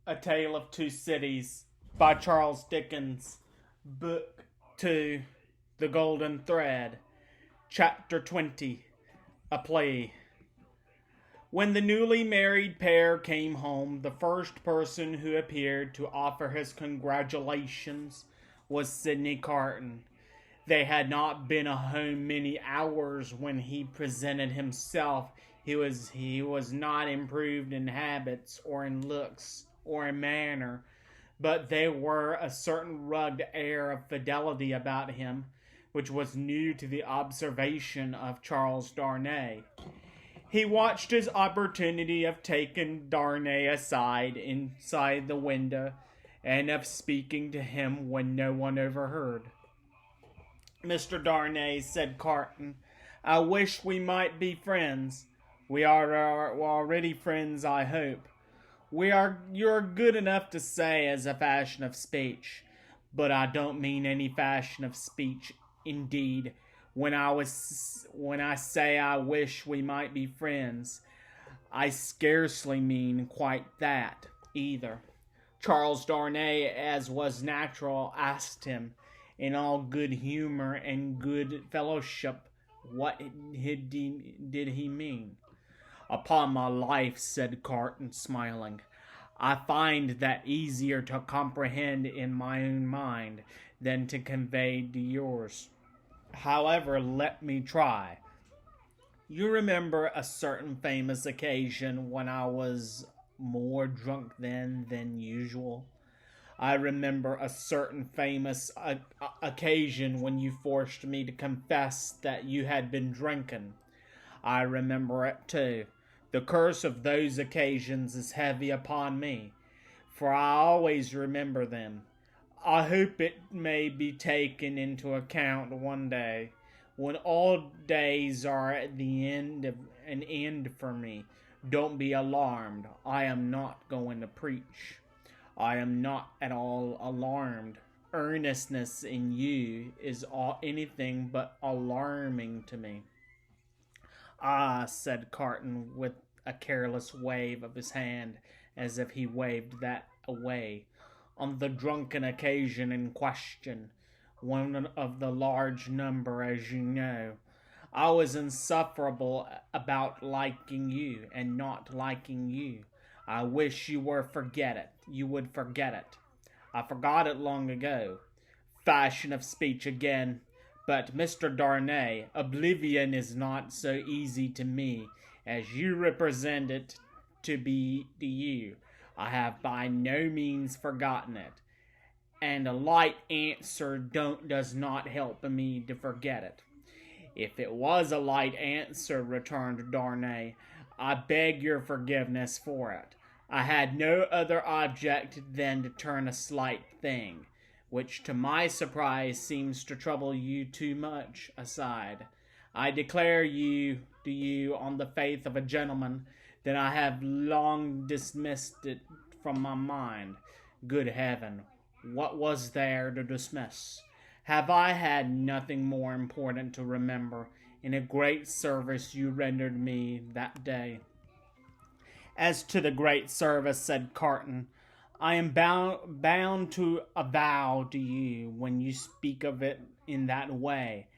A Tale of Two Cities by Charles Dickens, Book 2, The Golden Thread, Chapter 20, A Plea. When the newly married pair came home, the first person who appeared to offer his congratulations was Sidney Carton. They had not been home many hours when he presented himself. He was not improved in habits or in looks or in manner, but there were a certain rugged air of fidelity about him which was new to the observation of Charles Darnay. He watched his opportunity of taking Darnay aside inside the window and of speaking to him when no one overheard. "Mr. Darnay," said Carton, "I wish we might be friends. We are already friends, I hope. You're good enough to say as a fashion of speech, but I don't mean any fashion of speech. Indeed, when I say I wish we might be friends, I scarcely mean quite that either." Charles Darnay, as was natural, asked him, in all good humor and good fellowship, what did he mean. "Upon my life," said Carton, smiling, "I find that easier to comprehend in my own mind than to convey to yours. However, let me try. You remember a certain famous occasion when I was more drunk than usual? I remember a certain famous occasion when you forced me to confess that you had been drinking. I remember it too. The curse of those occasions is heavy upon me, for I always remember them. I hope it may be taken into account one day, when all days are at the end of an end for me. Don't be alarmed. I am not going to preach. I am not at all alarmed. Earnestness in you is anything but alarming to me." "Ah," said Carton, with a careless wave of his hand, as if he waved that away. "On the drunken occasion in question, one of the large number, as you know, I was insufferable about liking you and not liking you. I wish you would forget it. I forgot it long ago. Fashion of speech again. But, Mr. Darnay, oblivion is not so easy to me as you represent it to be to you. I have by no means forgotten it, and a light answer does not help me to forget it." "If it was a light answer," returned Darnay, "I beg your forgiveness for it. I had no other object than to turn a slight thing, which to my surprise seems to trouble you too much, aside. I declare to you on the faith of a gentleman that I have long dismissed it from my mind. Good heaven, what was there to dismiss? Have I had nothing more important to remember in a great service you rendered me that day?" "As to the great service," said Carton, "I am bound to avow to you, when you speak of it in that way,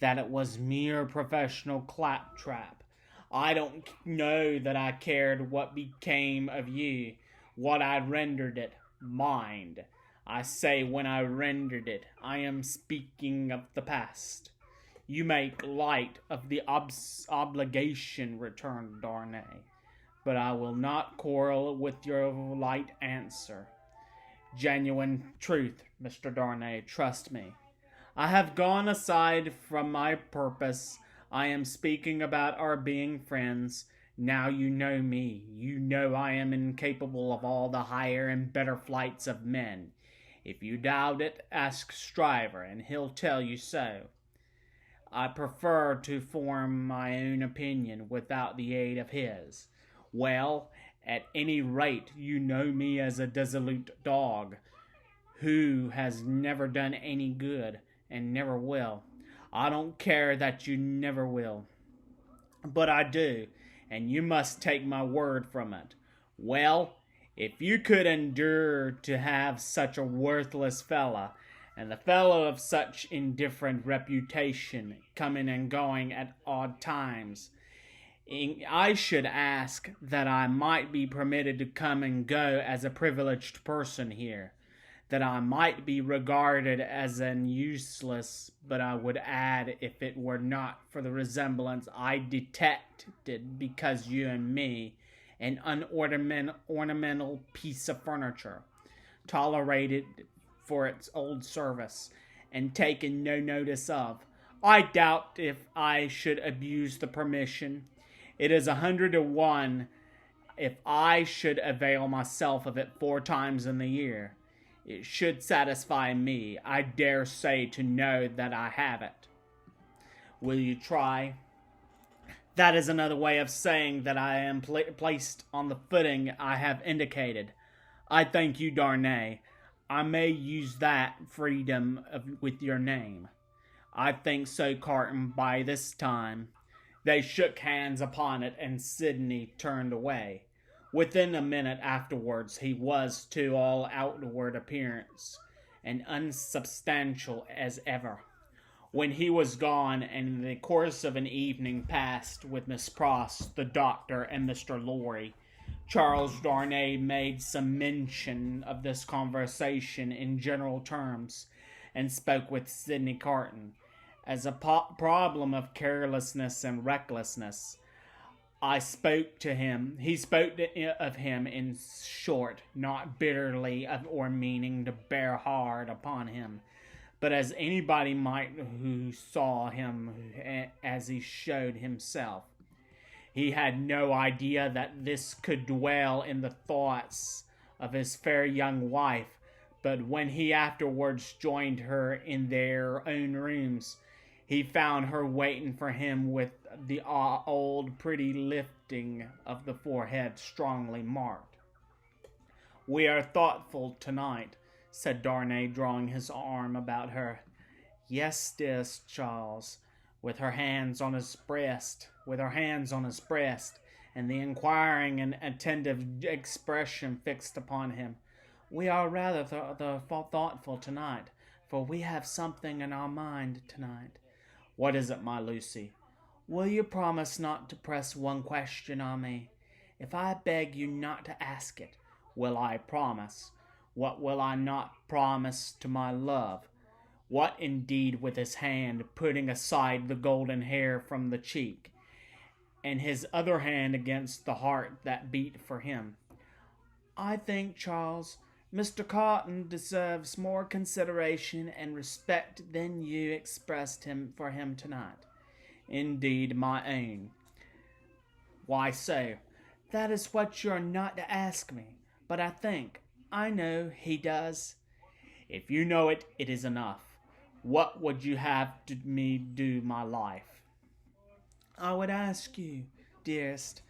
that it was mere professional claptrap. I don't know that I cared what became of you, what I rendered it. Mind, I say when I rendered it. I am speaking of the past." "You make light of the obligation," returned Darnay, "but I will not quarrel with your light answer. Genuine truth, Mr. Darnay, trust me. I have gone aside from my purpose. I am speaking about our being friends. Now you know me. You know I am incapable of all the higher and better flights of men. If you doubt it, ask Stryver, and he'll tell you so. I prefer to form my own opinion without the aid of his. Well, at any rate, you know me as a dissolute dog, who has never done any good, and never will. I don't care that you never will, but I do, and you must take my word from it. Well, If you could endure to have such a worthless fella, and the fellow of such indifferent reputation, coming and going at odd times, I should ask that I might be permitted to come and go as a privileged person here, that I might be regarded as an useless, but I would add, if it were not for the resemblance I detected because you and me, an unornamental piece of furniture, tolerated for its old service, and taken no notice of. I doubt if I should abuse the permission. It is 100 to 1 if I should avail myself of it 4 times in the year. It should satisfy me, I dare say, to know that I have it. Will you try? That is another way of saying that I am placed on the footing I have indicated. I thank you, Darnay. I may use that freedom with your name. I think so, Carton, by this time. They shook hands upon it, and Sidney turned away. Within a minute afterwards, he was, to all outward appearance, and unsubstantial as ever. When he was gone, and in the course of an evening passed with Miss Pross, the doctor, and Mr. Lorry, Charles Darnay made some mention of this conversation in general terms, and spoke with Sidney Carton as a problem of carelessness and recklessness. He spoke of him in short, not bitterly or meaning to bear hard upon him, but as anybody might who saw him as he showed himself. He had no idea that this could dwell in the thoughts of his fair young wife, but when he afterwards joined her in their own rooms, he found her waiting for him with the old pretty lifting of the forehead strongly marked. "We are thoughtful tonight," said Darnay, drawing his arm about her. "Yes, dearest Charles," with her hands on his breast, and the inquiring and attentive expression fixed upon him. "We are rather thoughtful tonight, for we have something in our mind tonight." "What is it, my Lucy?" "Will you promise not to press one question on me? If I beg you not to ask it, will I promise? What will I not promise to my love? What indeed?" With his hand putting aside the golden hair from the cheek, and his other hand against the heart that beat for him. "I think, Charles, Mr. Carton deserves more consideration and respect than you expressed for him tonight." "Indeed, my own." "Why so?" "That is what you are not to ask me, but I know he does." "If you know it, it is enough. What would you have me do my life?" "I would ask you, dearest,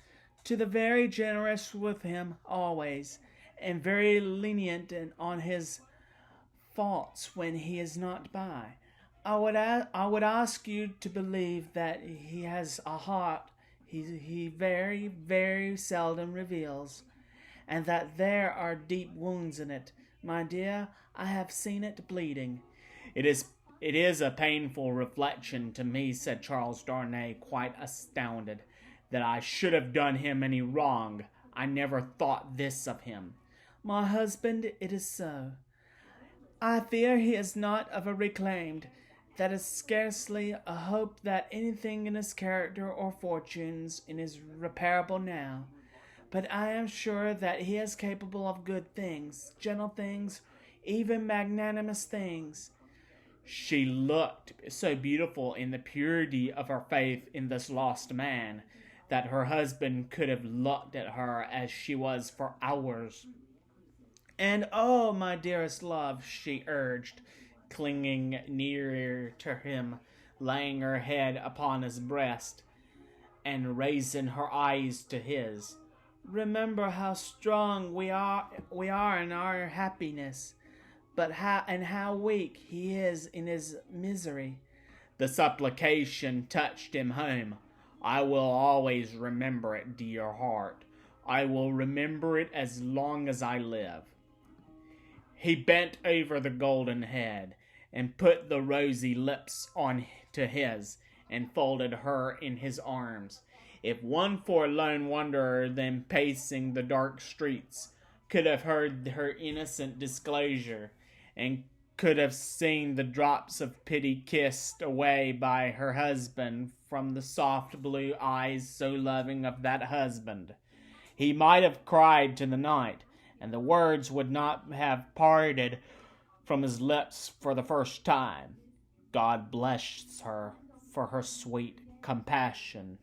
to be very generous with him always, and very lenient on his faults when he is not by. I would ask you to believe that he has a heart he very, very seldom reveals, and that there are deep wounds in it. My dear, I have seen it bleeding." It is a painful reflection to me," said Charles Darnay, quite astounded, "that I should have done him any wrong. I never thought this of him." "My husband, it is so. I fear he is not of a reclaimed. That is scarcely a hope that anything in his character or fortunes is reparable now. But I am sure that he is capable of good things, gentle things, even magnanimous things." She looked so beautiful in the purity of her faith in this lost man, that her husband could have looked at her as she was for hours. "And oh, my dearest love," she urged, clinging nearer to him, laying her head upon his breast, and raising her eyes to his, "remember how strong we are in our happiness, but how weak he is in his misery." The supplication touched him home. "I will always remember it, dear heart. I will remember it as long as I live. He bent over the golden head and put the rosy lips on to his and folded her in his arms. If one forlorn wanderer then pacing the dark streets could have heard her innocent disclosure and could have seen the drops of pity kissed away by her husband from the soft blue eyes so loving of that husband, he might have cried to the night, and the words would not have parted from his lips for the first time. God bless her for her sweet compassion.